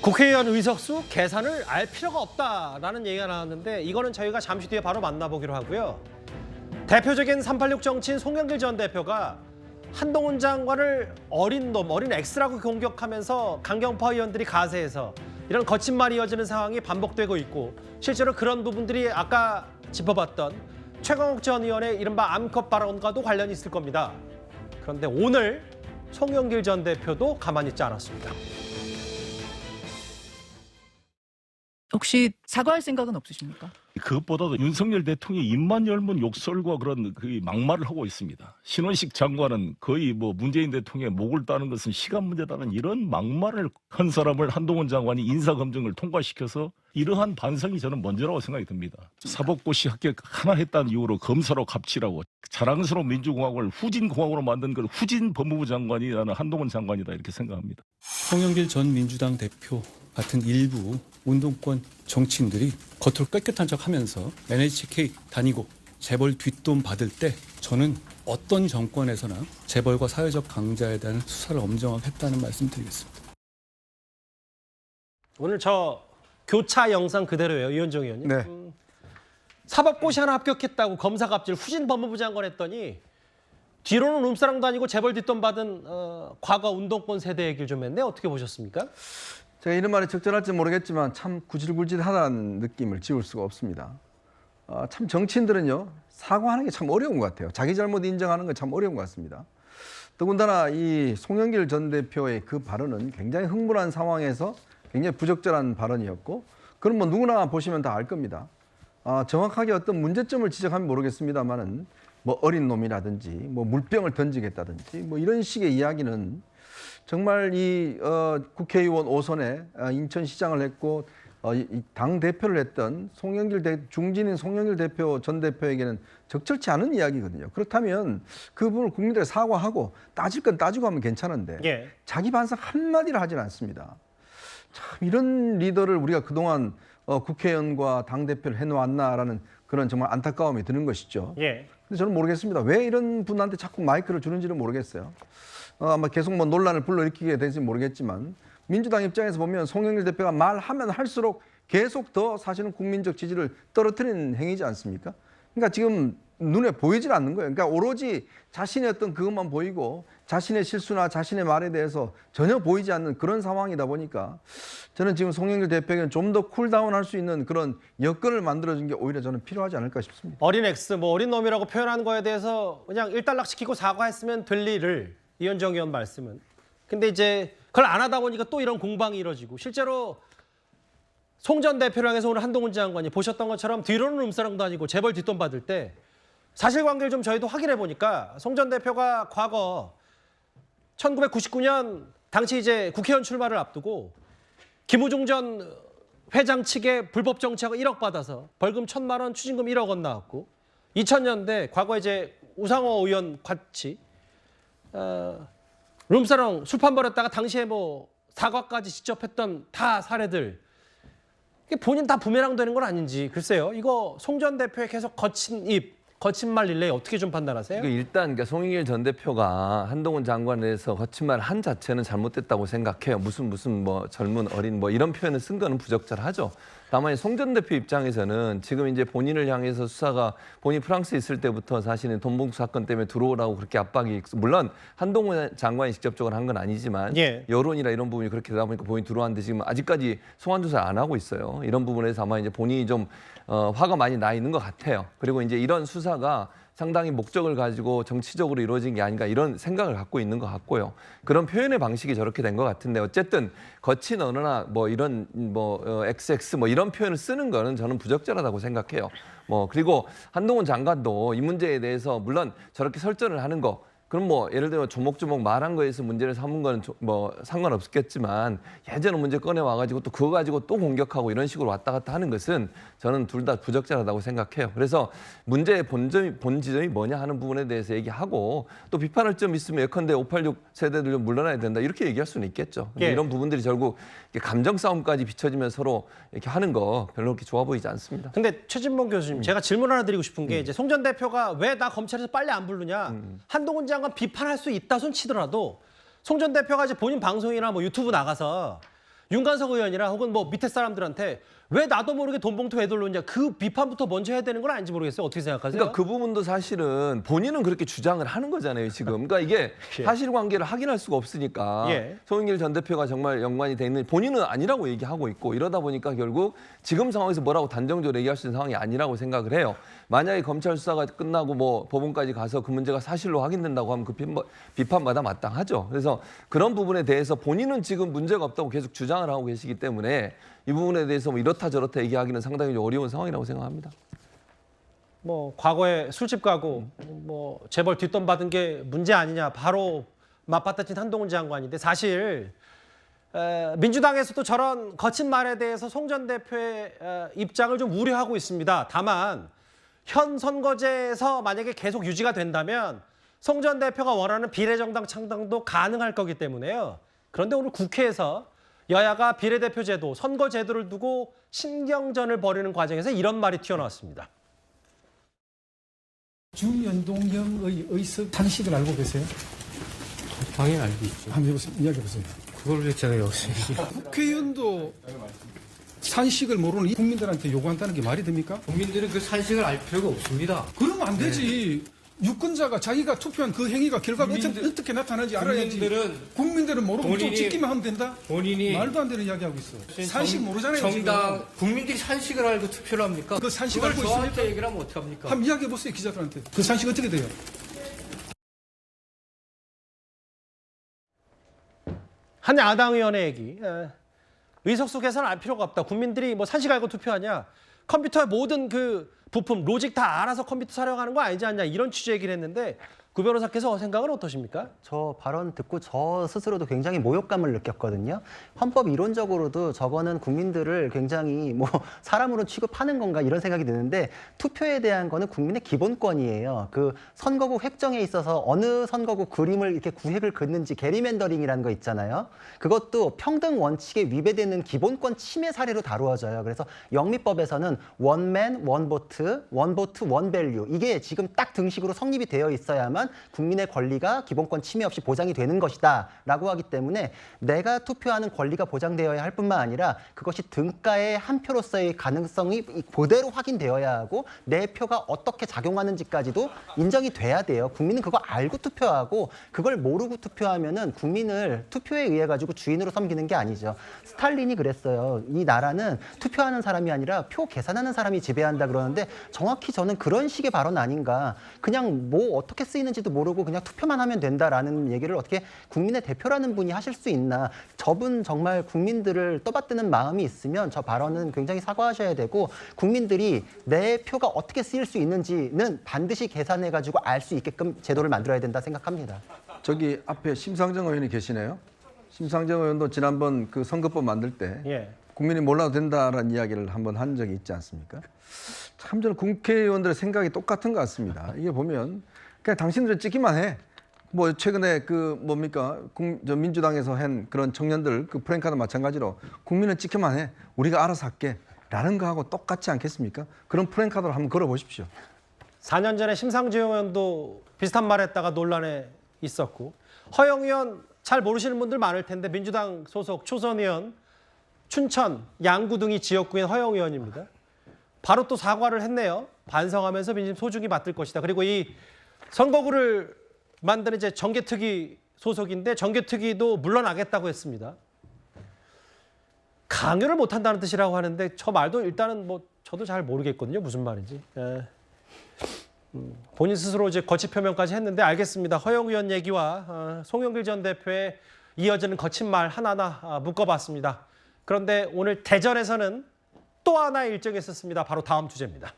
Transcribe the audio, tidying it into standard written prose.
국회의원 의석수 계산을 알 필요가 없다라는 얘기가 나왔는데 이거는 저희가 잠시 뒤에 바로 만나보기로 하고요. 대표적인 386 정치인 송영길 전 대표가 한동훈 장관을 어린 놈, 어린 X라고 공격하면서 강경파 의원들이 가세해서 이런 거친 말이 이어지는 상황이 반복되고 있고 실제로 그런 부분들이 아까 짚어봤던 최강욱 전 의원의 이른바 암컷 발언과도 관련이 있을 겁니다. 그런데 오늘 송영길 전 대표도 가만히 있지 않았습니다. 혹시 사과할 생각은 없으십니까? 그것보다도 윤석열 대통령이 입만 열면 욕설과 그런 그 막말을 하고 있습니다. 신원식 장관은 거의 문재인 대통령의 목을 따는 것은 시간 문제다는 이런 막말을 한 사람을 한동훈 장관이 인사검증을 통과시켜서 이러한 반성이 저는 먼저라고 생각이 듭니다. 사법고시 합격 하나 했다는 이유로 검사로 갑치라고 자랑스러운 민주공화국을 후진공화국으로 만든 그 후진 법무부 장관이 나는 한동훈 장관이다 이렇게 생각합니다. 송영길 전 민주당 대표 같은 일부 운동권 정치인들이 겉으로 깨끗한 척하면서 NHK 다니고 재벌 뒷돈 받을 때 저는 어떤 정권에서나 재벌과 사회적 강자에 대한 수사를 엄정하게 했다는 말씀 드리겠습니다. 오늘 저 교차 영상 그대로예요, 이현정 의원님. 네. 사법고시 하나 합격했다고 검사 갑질 후진 법무부 장관 했더니 뒤로는 룸사랑도 아니고 재벌 뒷돈 받은 과거 운동권 세대 얘기를 좀 했네. 어떻게 보셨습니까? 제가 이런 말이 적절할지 모르겠지만 참 구질구질하다는 느낌을 지울 수가 없습니다. 참 정치인들은요 사과하는 게 참 어려운 것 같아요. 자기 잘못 인정하는 건 참 어려운 것 같습니다. 더군다나 이 송영길 전 대표의 그 발언은 굉장히 흥분한 상황에서 굉장히 부적절한 발언이었고 그건 누구나 보시면 다 알 겁니다. 정확하게 어떤 문제점을 지적하면 모르겠습니다만은 어린 놈이라든지 물병을 던지겠다든지 이런 식의 이야기는 정말 이 국회의원 5선에 인천시장을 했고 당 대표를 했던 중진인 송영길 대표 전 대표에게는 적절치 않은 이야기거든요. 그렇다면 그 부분을 국민들에 사과하고 따질 건 따지고 하면 괜찮은데 예. 자기 반성 한마디를 하지는 않습니다. 참 이런 리더를 우리가 그동안 국회의원과 당 대표를 해놓았나라는 그런 정말 안타까움이 드는 것이죠. 예. 근데 저는 모르겠습니다. 왜 이런 분한테 자꾸 마이크를 주는지는 모르겠어요. 아마 계속 논란을 불러일으키게 될지 모르겠지만 민주당 입장에서 보면 송영길 대표가 말하면 할수록 계속 더 사실은 국민적 지지를 떨어뜨리는 행위지 않습니까? 그러니까 지금 눈에 보이질 않는 거예요. 그러니까 오로지 자신의 어떤 그것만 보이고 자신의 실수나 자신의 말에 대해서 전혀 보이지 않는 그런 상황이다 보니까 저는 지금 송영길 대표에게는 좀 더 쿨다운할 수 있는 그런 여건을 만들어준 게 오히려 저는 필요하지 않을까 싶습니다. 어린 X, 어린 놈이라고 표현한 거에 대해서 그냥 일단락시키고 사과했으면 될 일을 이현정 의원 말씀은. 근데 이제 그걸 안 하다 보니까 또 이런 공방이 이뤄지고 실제로 송 전 대표를 향해서 오늘 한동훈 장관이 보셨던 것처럼 뒤로는 룸사랑도 아니고 재벌 뒷돈 받을 때 사실관계를 좀 저희도 확인해 보니까 송 전 대표가 과거 1999년 당시 이제 국회의원 출마를 앞두고 김우중 전 회장 측에 불법 정치하고 1억 받아서 벌금 1,000만 원, 추징금 1억 원 나왔고 2000년대 과거 이제 우상호 의원 같이 룸사롱 술판 벌였다가 당시에 사과까지 직접 했던 다 사례들 이게 본인 다 부메랑 되는 건 아닌지 글쎄요. 이거 송 전 대표의 계속 거친 입, 거친 말 릴레이 어떻게 좀 판단하세요? 일단 송영길 전 대표가 한동훈 장관에 대해서 거친 말 한 자체는 잘못됐다고 생각해요. 무슨 젊은 어린 이런 표현을 쓴 거는 부적절하죠. 다만 송 전 대표 입장에서는 지금 이제 본인을 향해서 수사가 본인 프랑스에 있을 때부터 사실은 돈봉투 사건 때문에 들어오라고 그렇게 압박이 물론 한동훈 장관이 직접적으로 한 건 아니지만 예. 여론이나 이런 부분이 그렇게 되다 보니까 본인이 들어왔는데 지금 아직까지 소환 조사를 안 하고 있어요. 이런 부분에서 아마 이제 본인이 좀 화가 많이 나 있는 것 같아요. 그리고 이제 이런 수사가 상당히 목적을 가지고 정치적으로 이루어진 게 아닌가 이런 생각을 갖고 있는 것 같고요. 그런 표현의 방식이 저렇게 된 것 같은데 어쨌든 거친 언어나 이런 XX 이런 표현을 쓰는 거는 저는 부적절하다고 생각해요. 그리고 한동훈 장관도 이 문제에 대해서 물론 저렇게 설전을 하는 거 그럼 예를 들어 조목조목 말한 거에서 문제를 삼은 건 상관없겠지만 예전에 문제 꺼내 와가지고 또 그거 가지고 또 공격하고 이런 식으로 왔다 갔다 하는 것은 저는 둘 다 부적절하다고 생각해요. 그래서 문제의 본 지점이 뭐냐 하는 부분에 대해서 얘기하고 또 비판할 점 있으면 예컨대 586 세대들 좀 물러나야 된다 이렇게 얘기할 수는 있겠죠. 근데 예. 이런 부분들이 결국 감정 싸움까지 비춰지면 서로 이렇게 하는 거 별로 그렇게 좋아 보이지 않습니다. 근데 최진봉 교수님, 제가 질문 하나 드리고 싶은 게 이제 송 전 대표가 왜 나 검찰에서 빨리 안 부르냐 한동훈 장관 비판할 수 있다 손 치더라도 송 전 대표가 이제 본인 방송이나 유튜브 나가서 윤관석 의원이나 혹은 뭐 밑에 사람들한테 왜 나도 모르게 돈 봉투 왜 돌렸냐 그 비판부터 먼저 해야 되는 건 아닌지 모르겠어요. 어떻게 생각하세요? 그러니까 그 부분도 사실은 본인은 그렇게 주장을 하는 거잖아요, 지금. 그러니까 이게 예. 사실관계를 확인할 수가 없으니까 예. 송영길 전 대표가 정말 연관이 돼 있는 본인은 아니라고 얘기하고 있고 이러다 보니까 결국 지금 상황에서 뭐라고 단정적으로 얘기할 수 있는 상황이 아니라고 생각을 해요. 만약에 검찰 수사가 끝나고 뭐 법원까지 가서 그 문제가 사실로 확인된다고 하면 그 비판마다 마땅하죠. 그래서 그런 부분에 대해서 본인은 지금 문제가 없다고 계속 주장을 하고 계시기 때문에 이 부분에 대해서 뭐 이렇다 저렇다 얘기하기는 상당히 좀 어려운 상황이라고 생각합니다. 뭐 과거에 술집 가고 뭐 재벌 뒷돈 받은 게 문제 아니냐 바로 맞받아친 한동훈 장관인데 사실 민주당에서도 저런 거친 말에 대해서 송 전 대표의 입장을 좀 우려하고 있습니다. 다만 현 선거제에서 만약에 계속 유지가 된다면 송 전 대표가 원하는 비례정당 창당도 가능할 거기 때문에요. 그런데 오늘 국회에서 여야가 비례대표제도, 선거제도를 두고 신경전을 벌이는 과정에서 이런 말이 튀어나왔습니다. 주연동형의 의석 상식을 알고 계세요? 당연히 알고 있죠. 한번 이야기해보세요. 그걸 왜 제가 여기서 국회의원도 산식을 모르는 이 국민들한테 요구한다는 게 말이 됩니까? 국민들은 그 산식을 알 필요가 없습니다. 그러면 안 되지. 유권자가 자기가 투표한 그 행위가 결과가 어떻게 나타나는지 알아야지. 국민들은 모르고 좀 본인이- 찍기만 하면 된다? 본인이 말도 안 되는 이야기하고 있어. 산식 모르잖아요. 정당 지금. 국민들이 산식을 알고 투표를 합니까? 그 산식 그걸 알고 저한테 있습니까? 얘기를 하면 어떡합니까? 한번 이야기해보세요, 기자들한테. 그 산식 어떻게 돼요? 한 야당 의원의 얘기. 의석수 계산 알 필요가 없다. 국민들이 뭐 산식 알고 투표하냐. 컴퓨터의 모든 그 부품, 로직 다 알아서 컴퓨터 사용하는 거 아니지 않냐. 이런 취지 얘기를 했는데 구 변호사께서 생각은 어떠십니까? 저 발언 듣고 저 스스로도 굉장히 모욕감을 느꼈거든요. 헌법 이론적으로도 저거는 국민들을 굉장히 뭐 사람으로 취급하는 건가 이런 생각이 드는데 투표에 대한 거는 국민의 기본권이에요. 그 선거구 획정에 있어서 어느 선거구 그림을 이렇게 구획을 긋는지 게리맨더링이라는 거 있잖아요. 그것도 평등 원칙에 위배되는 기본권 침해 사례로 다루어져요. 그래서 영미법에서는 원맨, 원보트, 원보트, 원밸류 이게 지금 딱 등식으로 성립이 되어 있어야만 국민의 권리가 기본권 침해 없이 보장이 되는 것이다 라고 하기 때문에 내가 투표하는 권리가 보장되어야 할 뿐만 아니라 그것이 등가의 한 표로서의 가능성이 그대로 확인되어야 하고 내 표가 어떻게 작용하는지까지도 인정이 돼야 돼요. 국민은 그거 알고 투표하고 그걸 모르고 투표하면은 국민을 투표에 의해 가지고 주인으로 섬기는 게 아니죠. 스탈린이 그랬어요. 이 나라는 투표하는 사람이 아니라 표 계산하는 사람이 지배한다 그러는데 정확히 저는 그런 식의 발언 아닌가. 그냥 뭐 어떻게 쓰이는지도 모르고 그냥 투표만 하면 된다라는 얘기를 어떻게 국민의 대표라는 분이 하실 수 있나. 저분 정말 국민들을 떠받드는 마음이 있으면 저 발언은 굉장히 사과하셔야 되고 국민들이 내 표가 어떻게 쓰일 수 있는지는 반드시 계산해가지고 알 수 있게끔 제도를 만들어야 된다 생각합니다. 저기 앞에 심상정 의원이 계시네요. 심상정 의원도 지난번 그 선거법 만들 때 예. 국민이 몰라도 된다라는 이야기를 한번 한 적이 있지 않습니까? 참 저는 국회의원들의 생각이 똑같은 것 같습니다. 이게 보면 그냥 당신들은 찍기만 해. 뭐 최근에 그 뭡니까 저 민주당에서 한 그런 청년들 그 프랭카드 마찬가지로 국민은 찍기만 해. 우리가 알아서 할게. 라는 거하고 똑같지 않겠습니까? 그런 프랭카드를 한번 걸어보십시오. 4년 전에 심상정 의원도 비슷한 말 했다가 논란에 있었고 허영 의원 잘 모르시는 분들 많을 텐데 민주당 소속 초선 의원 춘천, 양구 등이 지역구인 허영 의원입니다. 바로 또 사과를 했네요. 반성하면서 민심 소중히 맡을 것이다. 그리고 이 선거구를 만드는 이제 정개특위 소속인데 정개특위도 물러나겠다고 했습니다. 강요를 못한다는 뜻이라고 하는데 저 말도 일단은 뭐 저도 잘 모르겠거든요. 무슨 말인지. 본인 스스로 이제 거취 표명까지 했는데 알겠습니다. 허영 의원 얘기와 송영길 전 대표의 이어지는 거친 말 하나하나 묶어봤습니다. 그런데 오늘 대전에서는 또 하나의 일정이 있었습니다. 바로 다음 주제입니다.